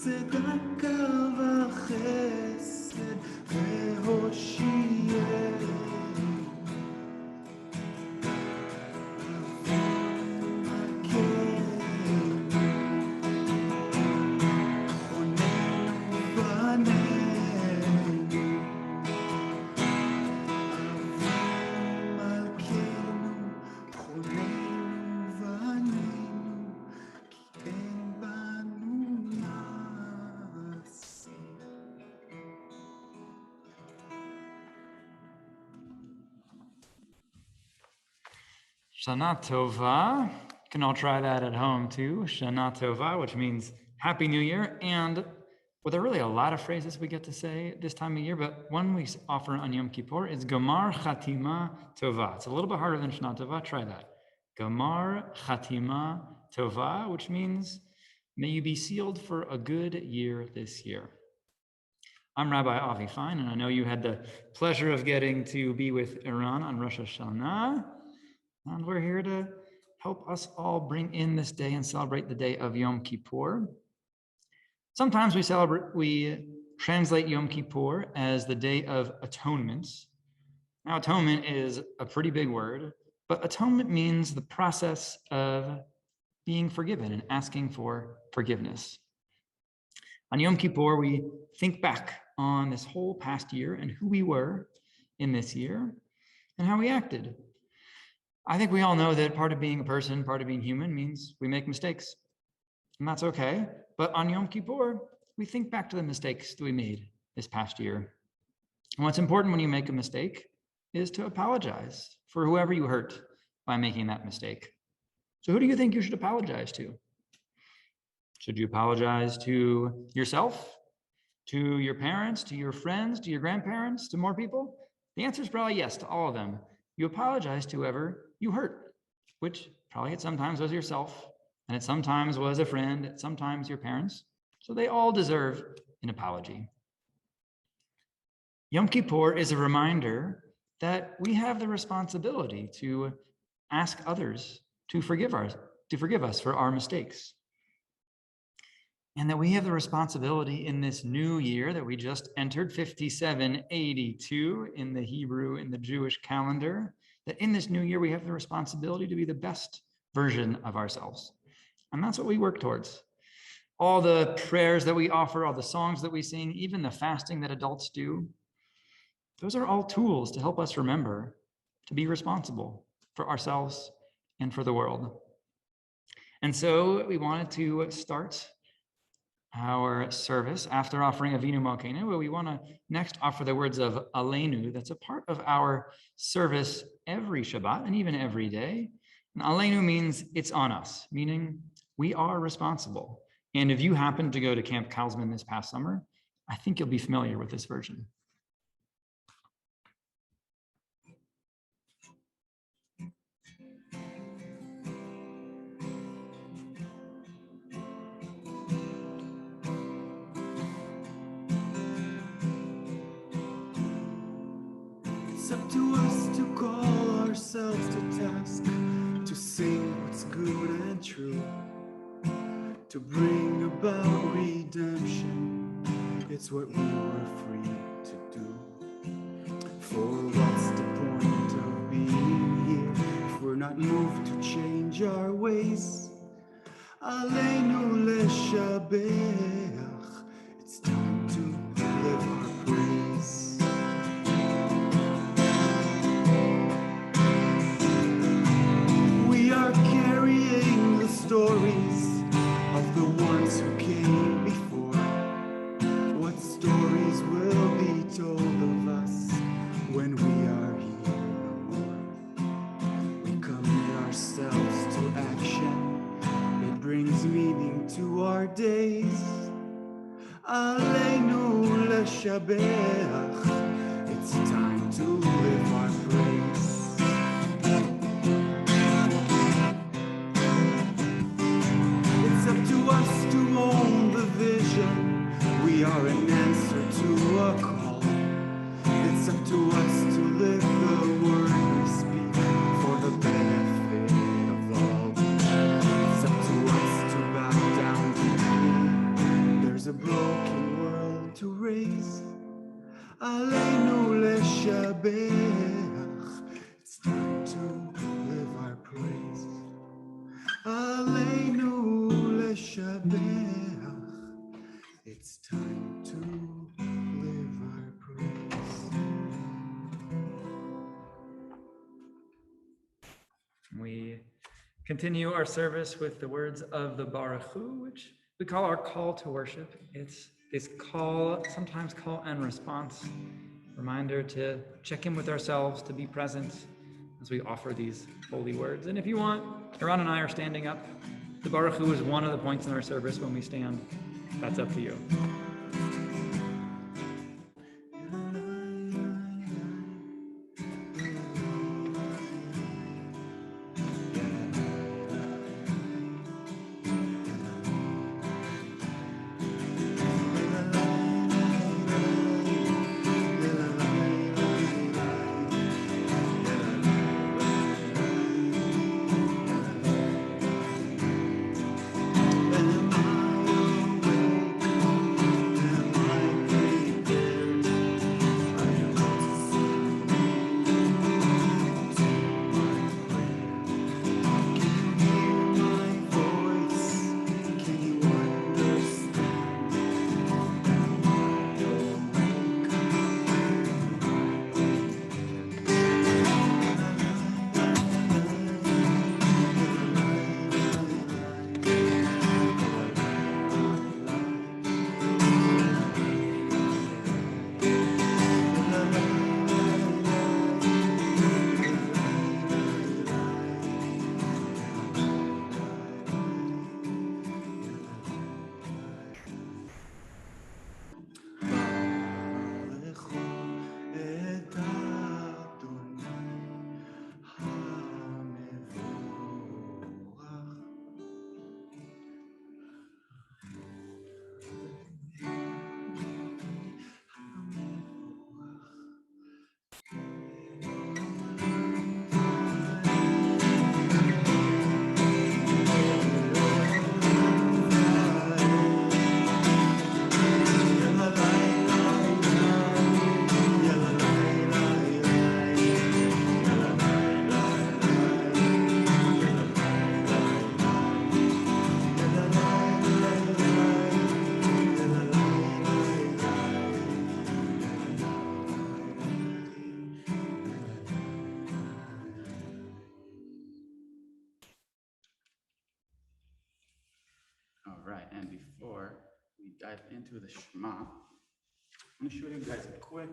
צדקה וחסד והושיענו. Shana Tova. You can all try that at home too. Shana Tova, which means Happy New Year. And well, there are really a lot of phrases we get to say this time of year, but one we offer on Yom Kippur is Gamar Chatima Tova. It's a little bit harder than Shana Tova. Try that. Gamar Chatima Tova, which means may you be sealed for a good year this year. I'm Rabbi Avi Fine, and I know you had the pleasure of getting to be with Eran on Rosh Hashanah. And we're here to help us all bring in this day and celebrate the day of Yom Kippur. Sometimes we translate Yom Kippur as the Day of Atonement. Now, atonement is a pretty big word, but atonement means the process of being forgiven and asking for forgiveness. On Yom Kippur, we think back on this whole past year and who we were in this year and how we acted. I think we all know that part of being a person, part of being human means we make mistakes, and that's okay. But on Yom Kippur, we think back to the mistakes that we made this past year. And what's important when you make a mistake is to apologize for whoever you hurt by making that mistake. So who do you think you should apologize to? Should you apologize to yourself, to your parents, to your friends, to your grandparents, to more people? The answer is probably yes to all of them. You apologize to whoever you hurt, which probably at sometimes was yourself, and it sometimes was a friend, at sometimes your parents. So they all deserve an apology. Yom Kippur is a reminder that we have the responsibility to ask others to forgive us for our mistakes. And that we have the responsibility in this new year that we just entered, 5782 in the Hebrew, in the Jewish calendar, that in this new year we have the responsibility to be the best version of ourselves. And that's what we work towards. All the prayers that we offer, all the songs that we sing, even the fasting that adults do, those are all tools to help us remember to be responsible for ourselves and for the world. And so we wanted to start our service after offering Avinu Malkeinu, where we want to next offer the words of Aleinu. That's a part of our service every Shabbat and even every day. And Aleinu means it's on us, meaning we are responsible. And if you happen to go to Camp Kalsman this past summer, I think you'll be familiar with this version. It's up to us to call ourselves to task, to sing what's good and true, to bring about redemption. It's what we were free to do. For what's the point of being here if we're not moved to change our ways? Aleinu leshabeach. It's time to live our praise. We are carrying the stories of the ones who came before. What stories will be told of us when we are here no more? We commit ourselves to action. It brings meaning to our days. Aleinu leshabeach. It's time to live our praise. It's up to us to own the vision. We are an answer to a call. It's up to us to live the word we speak for the benefit of all. It's up to us to bow down to Him. There's a a broken world to raise. Aleinu leshabeach. It's time to live our praise. Aleinu leshabeach. It's time to live our praise. We continue our service with the words of the Baruch Hu, which we call our call to worship. It's this call, sometimes call and response, reminder to check in with ourselves, to be present as we offer these holy words. And if you want, Eran and I are standing up. The Baruch Hu is one of the points in our service when we stand. That's up to you. All right, and before we dive into the Shema, I'm going to show you guys a quick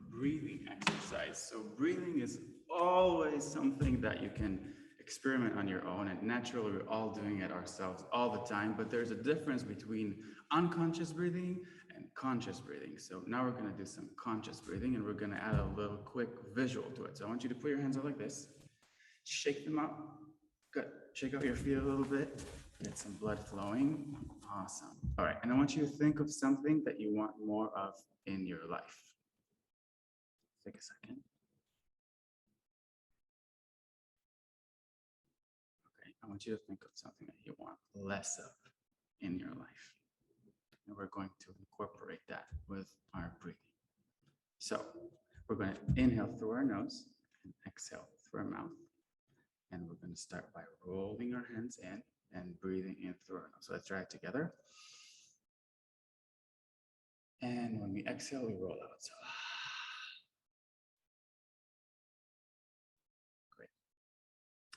breathing exercise. So breathing is always something that you can experiment on your own, and naturally we're all doing it ourselves all the time, but there's a difference between unconscious breathing and conscious breathing. So now we're going to do some conscious breathing, and we're going to add a little quick visual to it. So I want you to put your hands out like this, shake them out. Good. Shake out your feet a little bit. Get some blood flowing. Awesome. All right. And I want you to think of something that you want more of in your life. Take a second. Okay. I want you to think of something that you want less of in your life. And we're going to incorporate that with our breathing. So we're going to inhale through our nose and exhale through our mouth. And we're going to start by rolling our hands in and breathing in through our nose. So let's try it together. And when we exhale, we roll out. So great.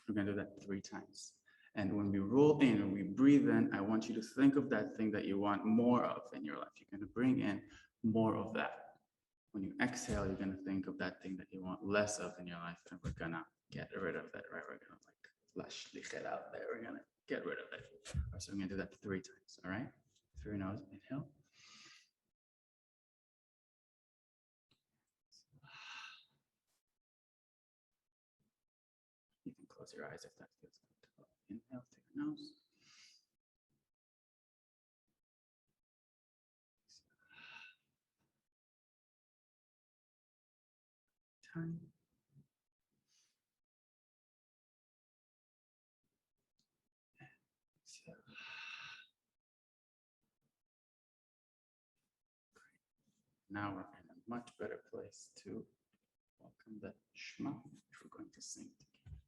We're going to do that 3 times. And when we roll in and we breathe in, I want you to think of that thing that you want more of in your life. You're going to bring in more of that. When you exhale, you're going to think of that thing that you want less of in your life. And we're going to get rid of that, right? We're going to flashlich it out there. We're going to get rid of it. All right, so I'm going to do that 3 times. All right. Through your nose, inhale. You can close your eyes if that feels comfortable. Inhale through your nose. Time. Now we're in a much better place to welcome the Shema, which we're going to sing together.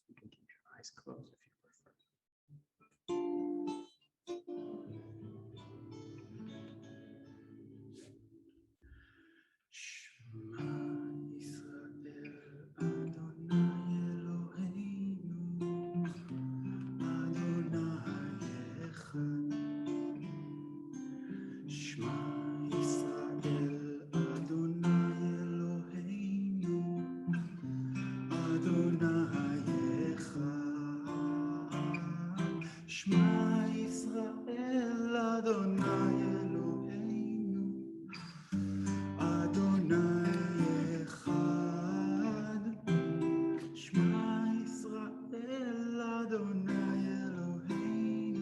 You can keep your eyes closed if you prefer. Shema Yisrael Adonai Eloheinu Adonai Echad. Shema Yisrael Adonai Eloheinu Adonai Echad. Shema Yisrael Adonai Eloheinu Adonai Echad. Shema Yisrael Adonai Eloheinu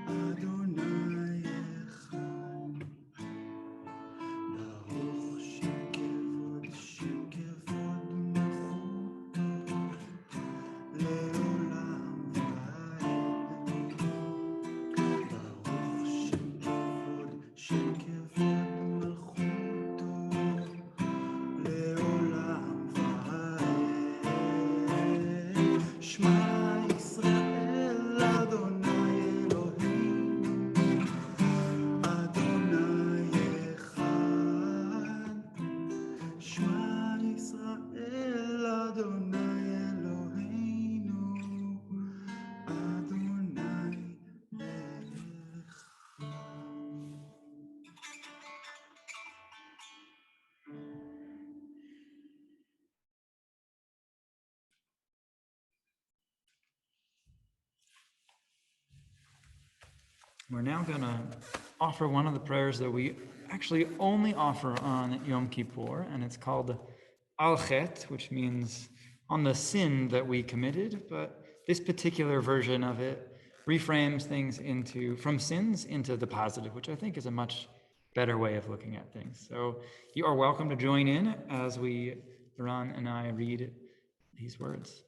Adonai Echad. Baruch Shem Kevod Malchuto Leolam Vaed. Baruch Shem Kevod Malchuto Leolam Vaed. Shema Yisrael Adonai Eloheinu Adonai Echad. Shema Yisrael Adonai Eloheinu Adonai Echad. We're now going to offer one of the prayers that we actually only offer on Yom Kippur, and it's called Al Chet, which means on the sin that we committed, but this particular version of it reframes things from sins into the positive, which I think is a much better way of looking at things. So you are welcome to join in as Eran and I read these words.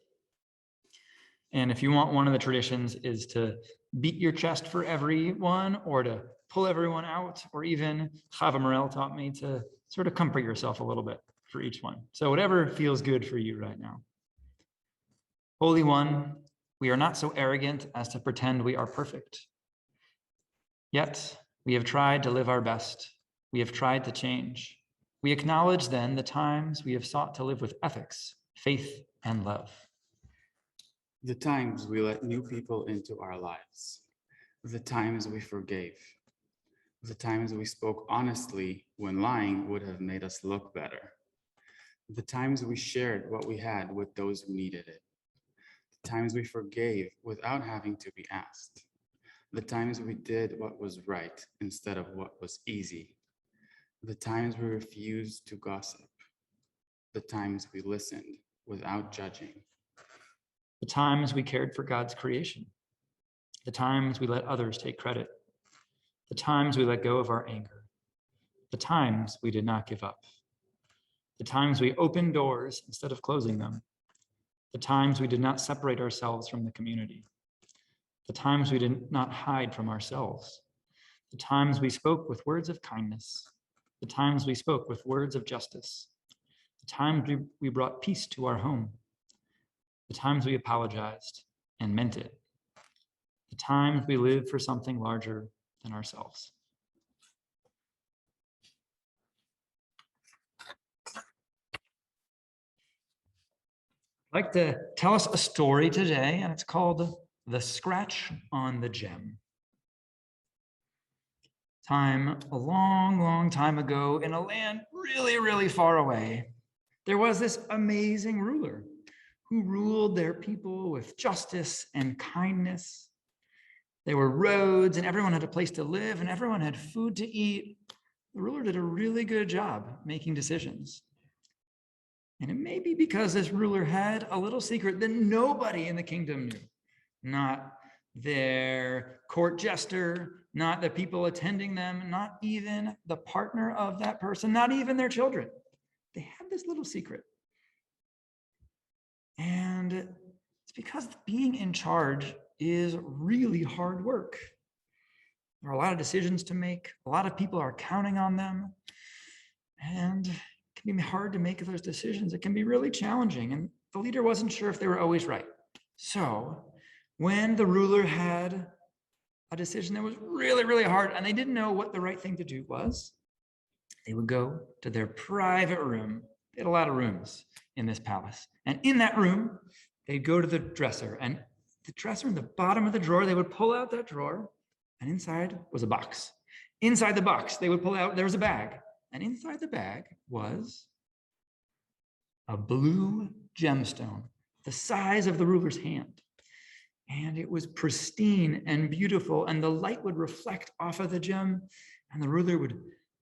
And if you want, one of the traditions is to beat your chest for everyone, or to pull everyone out, or even Chava Morel taught me to sort of comfort yourself a little bit for each one. So whatever feels good for you right now. Holy One, we are not so arrogant as to pretend we are perfect. Yet we have tried to live our best. We have tried to change. We acknowledge then the times we have sought to live with ethics, faith, and love. The times we let new people into our lives, the times we forgave, the times we spoke honestly when lying would have made us look better, the times we shared what we had with those who needed it, the times we forgave without having to be asked, the times we did what was right instead of what was easy, the times we refused to gossip, the times we listened without judging, the times we cared for God's creation, the times we let others take credit, the times we let go of our anger, the times we did not give up, the times we opened doors instead of closing them, the times we did not separate ourselves from the community, the times we did not hide from ourselves, the times we spoke with words of kindness, the times we spoke with words of justice, the times we brought peace to our home, the times we apologized and meant it, the times we lived for something larger than ourselves. I'd like to tell us a story today, and it's called The Scratch on the Gem. A long, long time ago, in a land really, really far away, there was this amazing ruler who ruled their people with justice and kindness. There were roads, and everyone had a place to live, and everyone had food to eat. The ruler did a really good job making decisions. And it may be because this ruler had a little secret that nobody in the kingdom knew. Not their court jester, not the people attending them, not even the partner of that person, not even their children. They had this little secret. And it's because being in charge is really hard work. There are a lot of decisions to make. A lot of people are counting on them. And it can be hard to make those decisions. It can be really challenging. And the leader wasn't sure if they were always right. So when the ruler had a decision that was really, really hard and they didn't know what the right thing to do was, they would go to their private room. They had a lot of rooms in this palace. And in that room, they'd go to the dresser. And the dresser in the bottom of the drawer, they would pull out that drawer. And inside was a box. Inside the box, they would pull out, there was a bag. And inside the bag was a blue gemstone, the size of the ruler's hand. And it was pristine and beautiful, and the light would reflect off of the gem, and the ruler would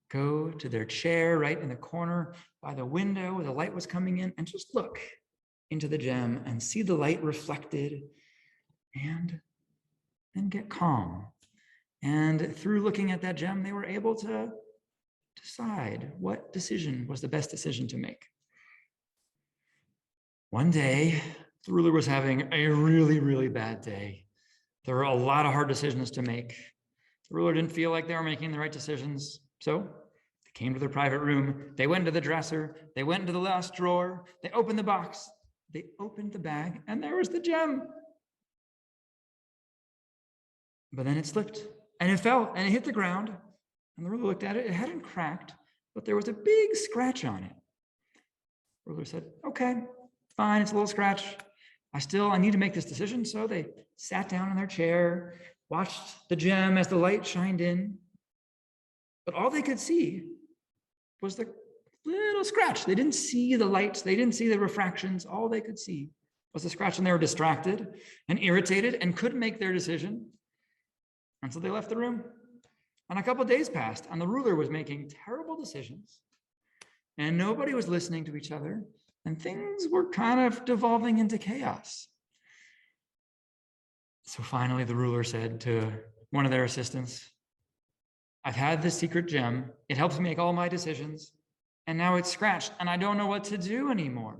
go to their chair right in the corner by the window where the light was coming in and just look into the gem and see the light reflected and then get calm. And through looking at that gem, they were able to decide what decision was the best decision to make. One day, the ruler was having a really, really bad day. There were a lot of hard decisions to make. The ruler didn't feel like they were making the right decisions. So they came to their private room. They went into the dresser. They went into the last drawer. They opened the box. They opened the bag, and there was the gem. But then it slipped. And it fell, and it hit the ground, and the ruler looked at it. It hadn't cracked, but there was a big scratch on it. The ruler said, okay, fine, it's a little scratch. I need to make this decision. So they sat down in their chair, watched the gem as the light shined in, but all they could see was the little scratch. They didn't see the lights. They didn't see the refractions. All they could see was the scratch, and they were distracted and irritated and couldn't make their decision. And so they left the room. And a couple of days passed, and the ruler was making terrible decisions, and nobody was listening to each other, and things were kind of devolving into chaos. So finally, the ruler said to one of their assistants, I've had this secret gem. It helps me make all my decisions, and now it's scratched, and I don't know what to do anymore.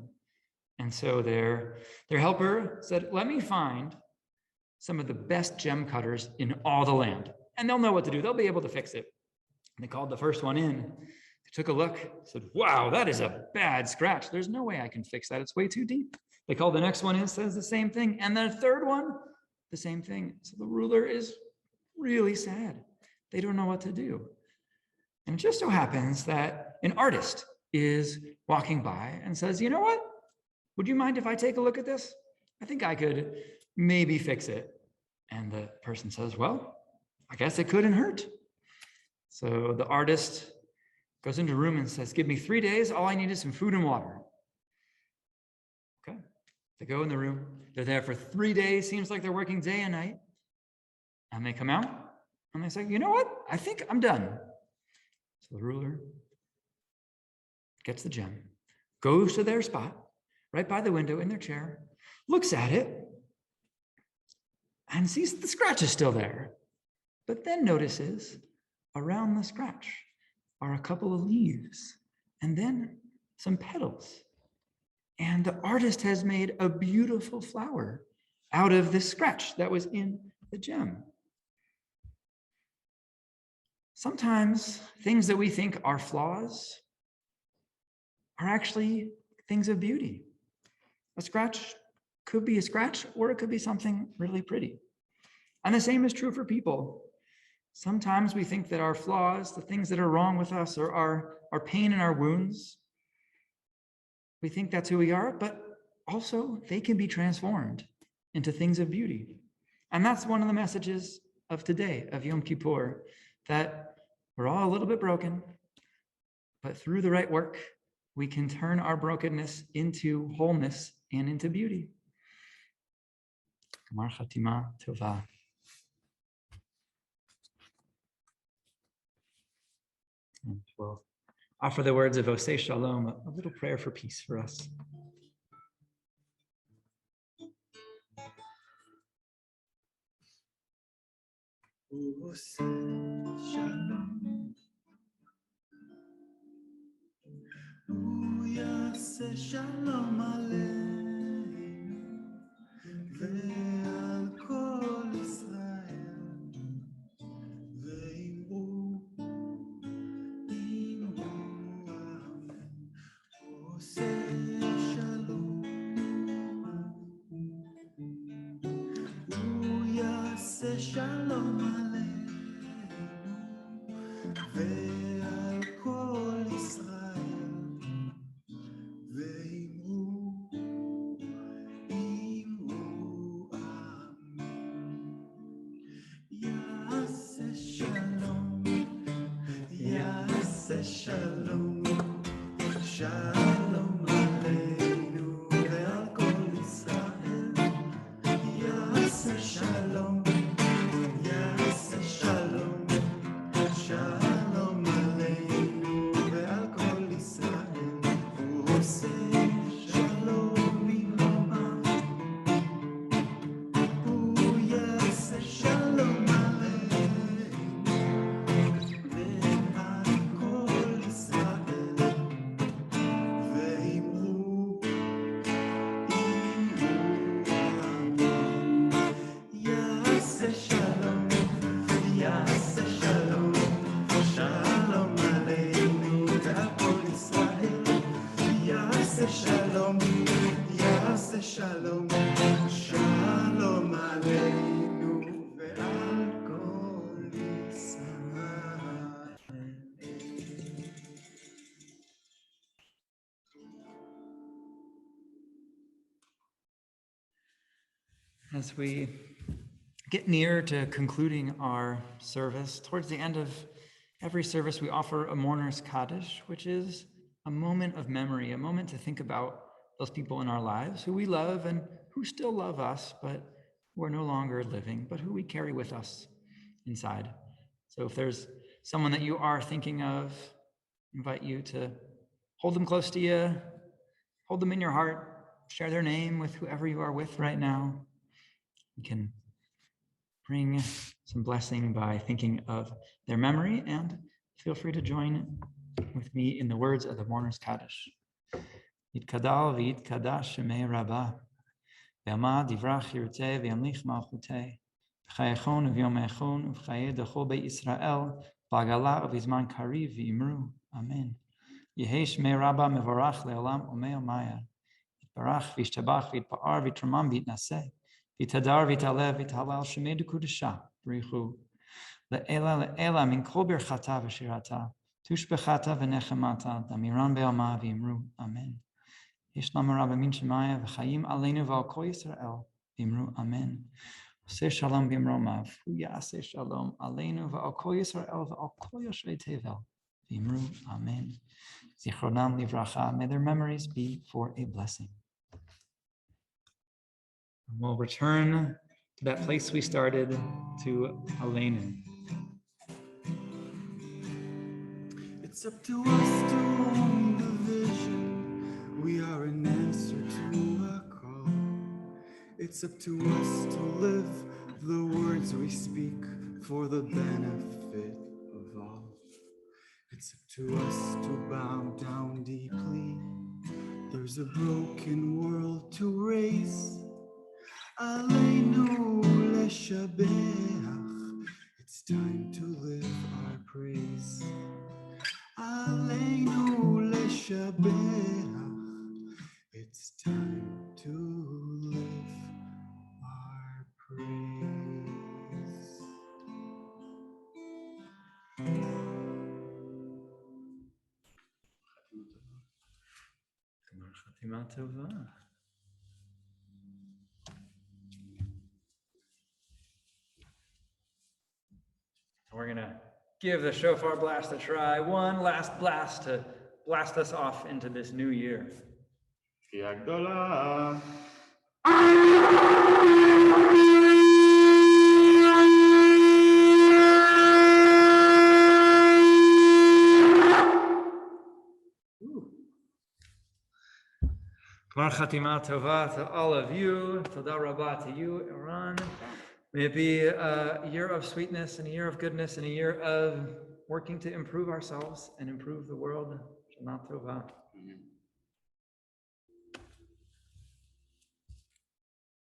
And so their helper said, let me find some of the best gem cutters in all the land, and they'll know what to do. They'll be able to fix it. And they called the first one in. They took a look, said, wow, that is a bad scratch. There's no way I can fix that. It's way too deep. They called the next one in, says the same thing. And the third one, the same thing. So the ruler is really sad. They don't know what to do. And it just so happens that an artist is walking by and says, you know what? Would you mind if I take a look at this? I think I could maybe fix it. And the person says, well, I guess it couldn't hurt. So the artist goes into a room and says, give me 3 days. All I need is some food and water. Okay. They go in the room. They're there for 3 days. Seems like they're working day and night. And they come out and they say, you know what? I think I'm done. So the ruler gets the gem, goes to their spot right by the window in their chair, looks at it, and sees the scratch is still there, but then notices around the scratch are a couple of leaves and then some petals. And the artist has made a beautiful flower out of this scratch that was in the gem. Sometimes things that we think are flaws are actually things of beauty. A scratch could be a scratch, or it could be something really pretty. And the same is true for people. Sometimes we think that our flaws, the things that are wrong with us, or our pain and our wounds, we think that's who we are, but also they can be transformed into things of beauty. And that's one of the messages of today, of Yom Kippur, that we're all a little bit broken, but through the right work, we can turn our brokenness into wholeness and into beauty. Gemar Chatima Tova. And we'll offer the words of Osei Shalom, a little prayer for peace for us. Osei Shalom, Yaseh Shalom Aleinu, Shalom, Shalom Aleinu ve'al kol Yisrael. As we get near to concluding our service, towards the end of every service, we offer a mourner's Kaddish, which is a moment of memory, a moment to think about those people in our lives who we love and who still love us, but who are no longer living, but who we carry with us inside. So if there's someone that you are thinking of, I invite you to hold them close to you, hold them in your heart, share their name with whoever you are with right now. You can bring some blessing by thinking of their memory, and feel free to join with me in the words of the Mourner's Kaddish. Yitkadal v'yitkadash shemei Rabbi, ve'amad divrach yirteh ve'amlich malchuteh, v'chayechon v'yomechon v'chayeh dechol be'Yisrael, v'agala v'izman kariv v'imru. Amen. Yehei shemei Rabbi mevorach le'olam omei omaya. Yitbarach v'yishtabach v'yitpa'ar v'yitramam v'yitnaseh. Vitadar vitalev vitalal shemei dekudesha brichu le'ela min kol birchata v'shirata tushbechata v'nechemata damiran be'alma v'imru. Amen. Yishlam Rabbi min shemaya v'chayim aleinu v'al kol Yisrael v'imru. Amen. Oseh shalom b'imromav u'yaseh shalom aleinu v'al kol Yisrael v'al kol yoshvei tevel v'imru. Amen. Zichronam livracha. May their memories be for a blessing. We'll return to that place we started, to Aleinu. It's up to us to own the vision. We are an answer to a call. It's up to us to live the words we speak for the benefit of all. It's up to us to bow down deeply. There's a broken world to raise. Aleinu leshabeach. It's time to live our praise. Aleinu leshabeach. It's time to live our praise. Chatima tova. We're going to give the Shofar Blast a try. One last blast to blast us off into this new year. Tfiya Gdola. Gmar Chatima Tova to all of you. Toda Rabbi to you, Eran. May it be a year of sweetness and a year of goodness and a year of working to improve ourselves and improve the world. Shana Tova.